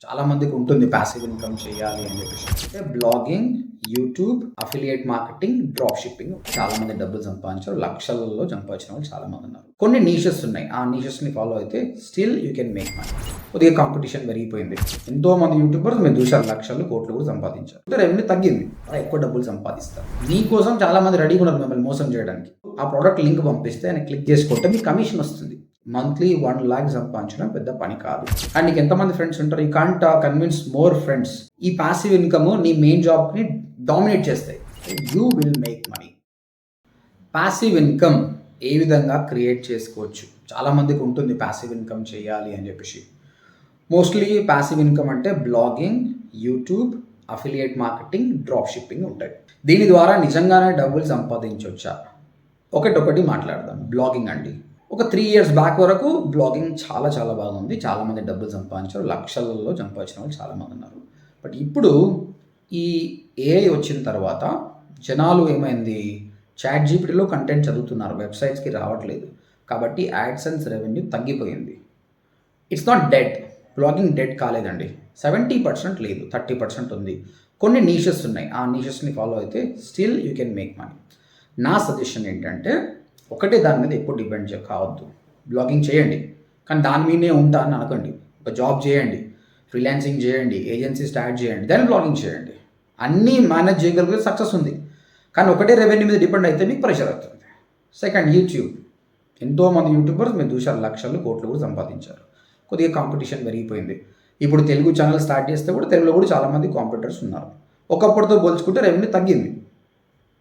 చాలా మందికి ఉంటుంది ప్యాసివ్ ఇన్కమ్ చేయాలి అని చెప్పేసి. అంటే blogging, YouTube, affiliate marketing, drop shipping చాలా మంది డబ్బులు సంపాదించారు, లక్షలలో సంపాదించిన వాళ్ళు చాలా మంది ఉన్నారు. కొన్ని నీషెస్ ఉన్నాయి, ఆ నీషెస్ ని ఫాలో అయితే still you can make money. కొద్దిగా కాంపిటీషన్ పెరిగిపోయింది, ఎంతో మంది యూట్యూబర్స్ మీరు చూసారు లక్షలు కోట్లు కూడా సంపాదించారు. రెవెన్యూ తగ్గింది, ఎక్కువ డబ్బులు సంపాదిస్తారు. మీకోసం చాలా మంది రెడీగా ఉన్నారు మిమ్మల్ని మోసం చేయడానికి. ఆ ప్రోడక్ట్ లింక్ పంపిస్తే ఆయన క్లిక్ చేసుకుంటే మీకు కమిషన్ వస్తుంది. మంత్లీ 1 lakh సంపాదించడం పెద్ద పని కాదు. అండ్ నీకు ఎంతమంది ఫ్రెండ్స్ ఉంటారు, you can't convince more friends. ఈ పాసివ్ ఇన్కమ్ నీ మెయిన్ జాబ్ని డామినేట్ చేస్తాయి. You will make money. Passive income ఏ విధంగా క్రియేట్ చేసుకోవచ్చు, చాలా మందికి ఉంటుంది పాసివ్ ఇన్కమ్ చేయాలి అని చెప్పేసి. మోస్ట్లీ పాసివ్ ఇన్కమ్ అంటే blogging, YouTube, affiliate marketing, drop shipping ఉంటాయి. దీని ద్వారా నిజంగానే డబ్బులు సంపాదించవచ్చా? ఒకటి మాట్లాడదాం. బ్లాగింగ్ అండి, ఒక 3 years బ్యాక్ వరకు బ్లాగింగ్ చాలా బాగుంది, చాలామంది డబ్బులు సంపాదించారు, లక్షలలో సంపాదించిన వాళ్ళు చాలామంది ఉన్నారు. బట్ ఇప్పుడు ఈ ఏఐ వచ్చిన తర్వాత జనాలు ఏమైంది, చాట్ జీపీటీలో కంటెంట్ చదువుతున్నారు, వెబ్సైట్స్కి రావట్లేదు. కాబట్టి యాడ్సెన్స్ రెవెన్యూ తగ్గిపోయింది. It's not dead, blogging dead కాలేదండి. 70% లేదు, 30% ఉంది. కొన్ని నీషెస్ ఉన్నాయి, ఆ నీషెస్ని ఫాలో అయితే still you can make money. నా సజెషన్ ఏంటంటే ఒకటే దాని మీద ఎప్పుడు డిపెండ్ కావద్దు. బ్లాగింగ్ చేయండి, కానీ దాని మీదే ఉంటా అని అనుకోండి. ఒక జాబ్ చేయండి, ఫ్రీలాన్సింగ్ చేయండి, ఏజెన్సీ స్టార్ట్ చేయండి, దాన్ని బ్లాగింగ్ చేయండి. అన్నీ మేనేజ్ చేయగలిగితే సక్సెస్ ఉంది. కానీ ఒకటే రెవెన్యూ మీద డిపెండ్ అయితే మీకు ప్రెషర్ అవుతుంది. Second, YouTube. ఎంతోమంది యూట్యూబర్స్ మీరు చూసారు లక్షలు కోట్లు కూడా సంపాదించారు. కొద్దిగా కాంపిటీషన్ పెరిగిపోయింది. ఇప్పుడు తెలుగు ఛానల్ స్టార్ట్ చేస్తే కూడా తెలుగులో కూడా చాలామంది కాంపిటీటర్స్ ఉన్నారు. ఒకప్పటితో పోల్చుకుంటే రెవెన్యూ తగ్గింది,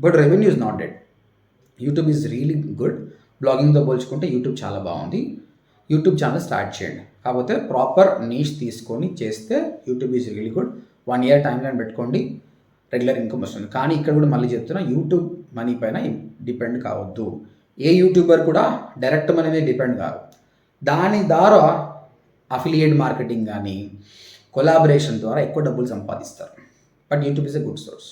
but revenue is not dead. YouTube is really good. బ్లాగింగ్తో పోల్చుకుంటే యూట్యూబ్ చాలా బాగుంది. యూట్యూబ్ ఛానల్ స్టార్ట్ చేయండి, కాకపోతే ప్రాపర్ నీష్ తీసుకొని చేస్తే YouTube is really good. 1 year time line పెట్టుకోండి, రెగ్యులర్ ఇన్కమ్ వస్తుంది. కానీ ఇక్కడ కూడా మళ్ళీ చెప్తున్నా, యూట్యూబ్ మనీ పైన డిపెండ్ కావద్దు. ఏ యూట్యూబర్ కూడా డైరెక్ట్ మనీ మీద డిపెండ్ కాదు. దాని ద్వారా అఫిలియేట్ మార్కెటింగ్ కానీ కొలాబరేషన్ ద్వారా ఎక్కువ డబ్బులు సంపాదిస్తారు. But YouTube is a good source.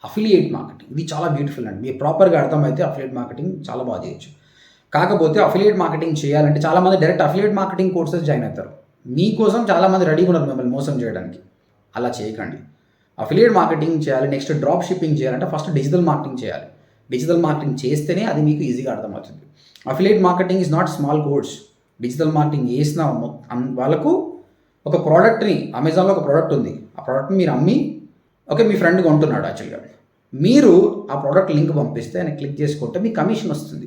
Affiliate marketing ఇది చాలా బ్యూటిఫుల్ అండి. మీరు ప్రాపర్గా అర్థమైతే అఫిలియేట్ మార్కెటింగ్ చాలా బాగా చేయొచ్చు. కాకపోతే అఫిలియేట్ మార్కెటింగ్ చేయాలంటే చాలామంది direct affiliate marketing courses join అవుతారు. మీకోసం చాలామంది రెడీగా ఉన్నారు మిమ్మల్ని మోసం చేయడానికి. అలా చేయకండి. అఫిలియేట్ మార్కెటింగ్ చేయాలి, నెక్స్ట్ డ్రాప్ షిప్పింగ్ చేయాలంటే ఫస్ట్ డిజిటల్ మార్కెటింగ్ చేయాలి. డిజిటల్ మార్కెటింగ్ చేస్తేనే అది మీకు ఈజీగా అర్థమవుతుంది. Affiliate marketing is not small course. Digital marketing చేసిన వాళ్ళకు ఒక ప్రోడక్ట్ని, అమెజాన్లో ఒక ప్రోడక్ట్ ఉంది, ఆ ప్రోడక్ట్ని మీరు అమ్మి మీ ఫ్రెండ్ కొంటున్నాడు. యాక్చువల్గా మీరు ఆ ప్రోడక్ట్ లింక్ పంపిస్తే ఆయన క్లిక్ చేసుకుంటే మీకు కమిషన్ వస్తుంది.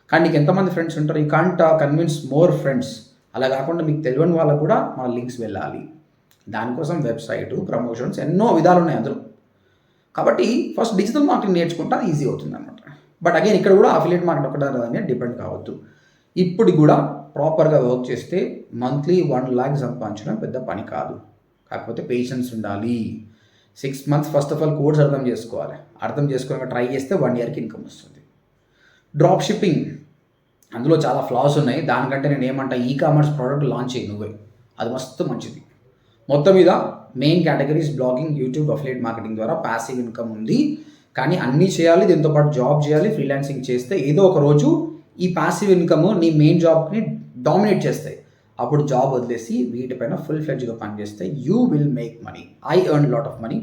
కానీ నీకు ఎంతమంది ఫ్రెండ్స్ ఉంటారు, you can't convince more friends. అలా కాకుండా మీకు తెలియని వాళ్ళకు కూడా మన లింక్స్ వెళ్ళాలి. దానికోసం వెబ్సైటు, ప్రమోషన్స్, ఎన్నో విధాలు ఉన్నాయి అందులో. కాబట్టి ఫస్ట్ డిజిటల్ మార్కెటింగ్ నేర్చుకుంటే అది ఈజీ అవుతుంది అనమాట. బట్ అగైన్ ఇక్కడ కూడా అఫిలియేట్ మార్కెట్ ఒకటే డిపెండ్ కావద్దు. ఇప్పుడు కూడా ప్రాపర్గా వర్క్ చేస్తే మంత్లీ 1 lakh సంపాదించడం పెద్ద పని కాదు. కాకపోతే పేషెన్స్ ఉండాలి. 6 months first of all course అర్థం చేసుకోవాలి. అర్థం చేసుకుని ట్రై చేస్తే 1 yearకి ఇన్కమ్ వస్తుంది. డ్రాప్ షిప్పింగ్, అందులో చాలా ఫ్లాస్ ఉన్నాయి. దానికంటే నేను ఏమంటా, కామర్స్ ప్రోడక్ట్ లాంచ్ చేయి నువ్వే, అది మస్తు మంచిది. మొత్తం మీద main categories blogging, YouTube, affiliate marketing ద్వారా పాసివ్ ఇన్కమ్ ఉంది. కానీ అన్నీ చేయాలి, దీంతోపాటు జాబ్ చేయాలి, ఫ్రీలాన్సింగ్ చేస్తే ఏదో ఒక రోజు ఈ పాసివ్ ఇన్కమ్ నీ మెయిన్ జాబ్ని డామినేట్ చేస్తాయి. అప్పుడు జాబ్ వదిలేసి వీటిపైన ఫుల్ ఫ్లెడ్జ్గా పనిచేస్తే you will make money. I earn lot of money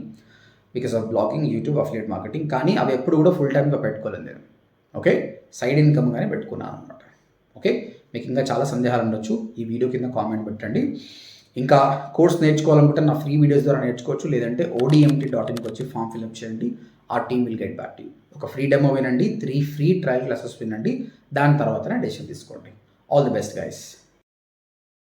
because of blogging, YouTube, affiliate marketing. కానీ అవి ఎప్పుడు కూడా ఫుల్ టైమ్గా పెట్టుకోలేదు నేను. ఓకే, సైడ్ ఇన్కమ్గానే పెట్టుకున్నాను అనమాట. ఓకే, మీకు ఇంకా చాలా సందేహాలు ఉండొచ్చు, ఈ వీడియో కింద కామెంట్ పెట్టండి. ఇంకా కోర్స్ నేర్చుకోవాలనుకుంటే నా ఫ్రీ వీడియోస్ ద్వారా నేర్చుకోవచ్చు, లేదంటే odmt.inకి వచ్చి ఫామ్ ఫిల్అప్ చేయండి. ఆ team will get back to you. ఒక ఫ్రీ డెమో వినండి, 3 ఫ్రీ ట్రయల్ క్లాసెస్ వినండి, దాని తర్వాతనే డెసిషన్ తీసుకోండి. All the best guys.